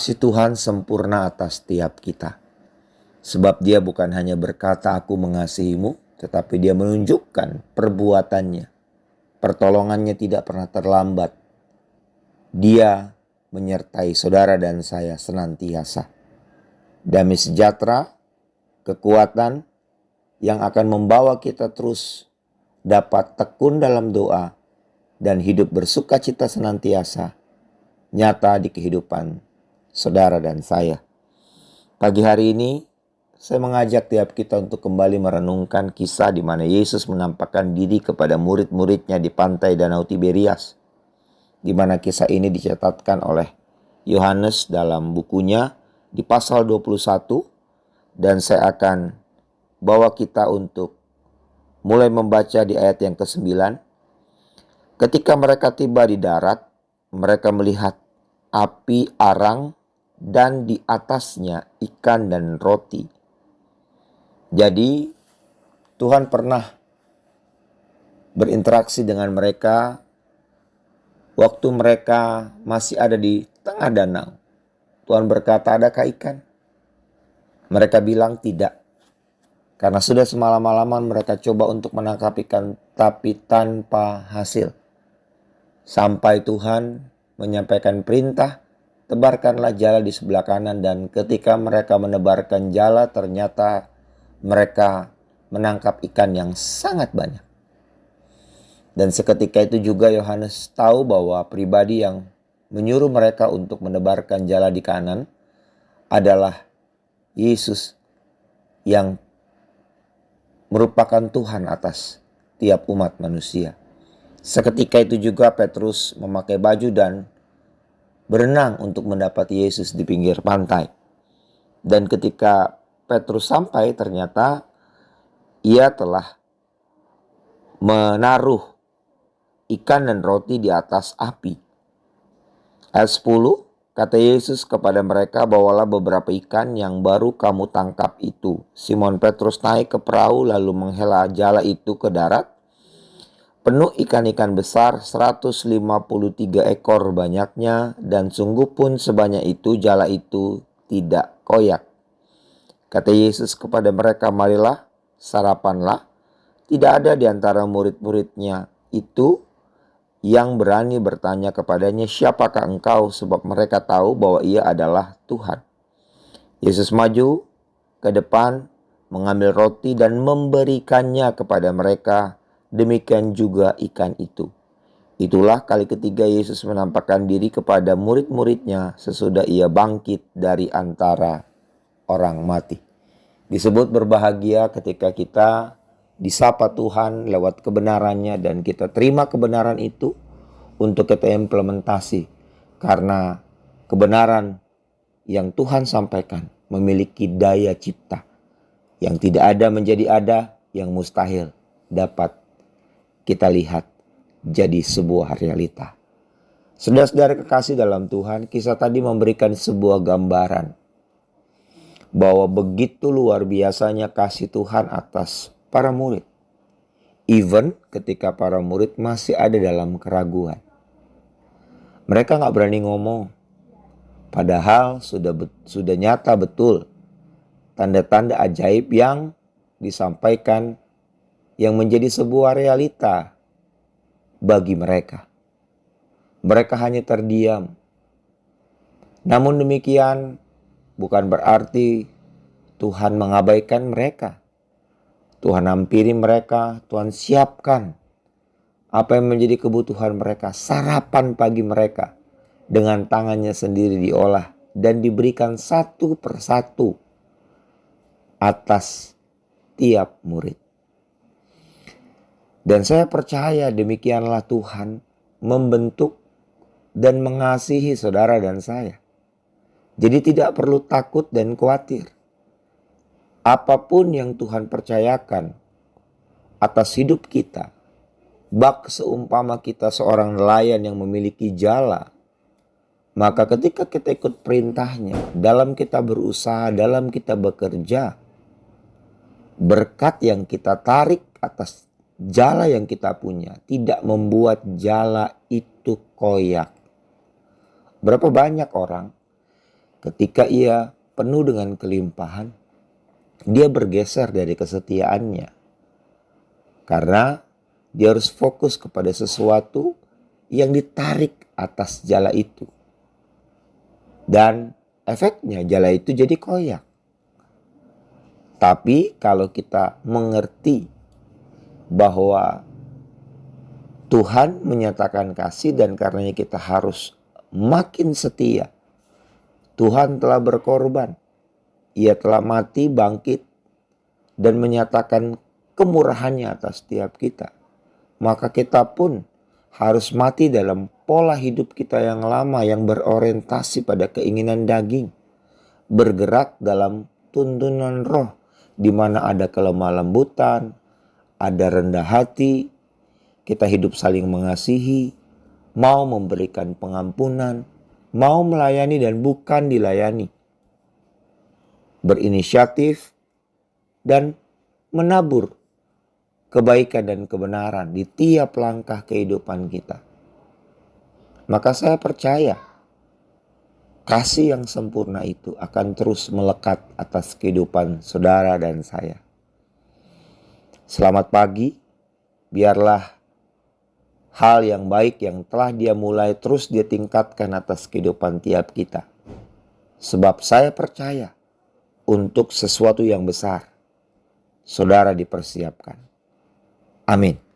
Kasih Tuhan sempurna atas tiap kita. Sebab dia bukan hanya berkata aku mengasihimu, tetapi dia menunjukkan perbuatannya. Pertolongannya tidak pernah terlambat. Dia menyertai saudara dan saya senantiasa. Damai sejahtera, kekuatan yang akan membawa kita terus dapat tekun dalam doa dan hidup bersukacita senantiasa nyata di kehidupan saudara dan saya. Pagi hari ini saya mengajak tiap kita untuk kembali merenungkan kisah di mana Yesus menampakkan diri kepada murid-muridnya di pantai Danau Tiberias, di mana kisah ini dicatatkan oleh Yohanes dalam bukunya di pasal 21, dan saya akan bawa kita untuk mulai membaca di ayat yang ke-9. Ketika mereka tiba di darat, mereka melihat api arang dan di atasnya ikan dan roti. Jadi Tuhan pernah berinteraksi dengan mereka waktu mereka masih ada di tengah danau. Tuhan berkata, adakah ikan? Mereka bilang tidak. Karena sudah semalam-malaman mereka coba untuk menangkap ikan, tapi tanpa hasil. Sampai Tuhan menyampaikan perintah, tebarkanlah jala di sebelah kanan, dan ketika mereka menebarkan jala ternyata mereka menangkap ikan yang sangat banyak. Dan seketika itu juga Yohanes tahu bahwa pribadi yang menyuruh mereka untuk menebarkan jala di kanan adalah Yesus yang merupakan Tuhan atas tiap umat manusia. Seketika itu juga Petrus memakai baju dan berenang untuk mendapati Yesus di pinggir pantai. Dan ketika Petrus sampai, ternyata ia telah menaruh ikan dan roti di atas api. Ayat 10, kata Yesus kepada mereka, bawalah beberapa ikan yang baru kamu tangkap itu. Simon Petrus naik ke perahu lalu menghela jala itu ke darat. Penuh ikan-ikan besar, 153 ekor banyaknya, dan sungguh pun sebanyak itu jala itu tidak koyak. Kata Yesus kepada mereka, marilah, sarapanlah. Tidak ada di antara murid-muridnya itu yang berani bertanya kepadanya, siapakah engkau? Sebab mereka tahu bahwa ia adalah Tuhan. Yesus maju ke depan, mengambil roti dan memberikannya kepada mereka. Demikian juga ikan itu. Itulah kali ketiga Yesus menampakkan diri kepada murid-muridnya sesudah ia bangkit dari antara orang mati. Disebut berbahagia ketika kita disapa Tuhan lewat kebenarannya dan kita terima kebenaran itu untuk kita implementasi. Karena kebenaran yang Tuhan sampaikan memiliki daya cipta. Yang tidak ada menjadi ada, yang mustahil dapat kita lihat jadi sebuah realita. Saudara-saudara kekasih dalam Tuhan, kisah tadi memberikan sebuah gambaran bahwa begitu luar biasanya kasih Tuhan atas para murid. Even ketika para murid masih ada dalam keraguan. Mereka gak berani ngomong. Padahal sudah nyata betul tanda-tanda ajaib yang disampaikan yang menjadi sebuah realita bagi mereka. Mereka hanya terdiam. Namun demikian bukan berarti Tuhan mengabaikan mereka. Tuhan hampiri mereka, Tuhan siapkan apa yang menjadi kebutuhan mereka. Sarapan pagi mereka dengan tangannya sendiri diolah dan diberikan satu persatu atas tiap murid. Dan saya percaya demikianlah Tuhan membentuk dan mengasihi saudara dan saya. Jadi tidak perlu takut dan khawatir. Apapun yang Tuhan percayakan atas hidup kita, bak seumpama kita seorang nelayan yang memiliki jala, maka ketika kita ikut perintahnya, dalam kita berusaha, dalam kita bekerja, berkat yang kita tarik atas jala yang kita punya tidak membuat jala itu koyak. Berapa banyak orang ketika ia penuh dengan kelimpahan, dia bergeser dari kesetiaannya. Karena dia harus fokus kepada sesuatu yang ditarik atas jala itu. Dan efeknya jala itu jadi koyak. Tapi kalau kita mengerti bahwa Tuhan menyatakan kasih dan karenanya kita harus makin setia. Tuhan telah berkorban. Ia telah mati, bangkit, dan menyatakan kemurahannya atas setiap kita. Maka kita pun harus mati dalam pola hidup kita yang lama yang berorientasi pada keinginan daging. Bergerak dalam tuntunan roh, di mana ada kelemah lembutan, ada rendah hati, kita hidup saling mengasihi, mau memberikan pengampunan, mau melayani dan bukan dilayani. Berinisiatif dan menabur kebaikan dan kebenaran di tiap langkah kehidupan kita. Maka saya percaya kasih yang sempurna itu akan terus melekat atas kehidupan saudara dan saya. Selamat pagi, biarlah hal yang baik yang telah dia mulai terus dia tingkatkan atas kehidupan tiap kita. Sebab saya percaya untuk sesuatu yang besar, saudara dipersiapkan. Amin.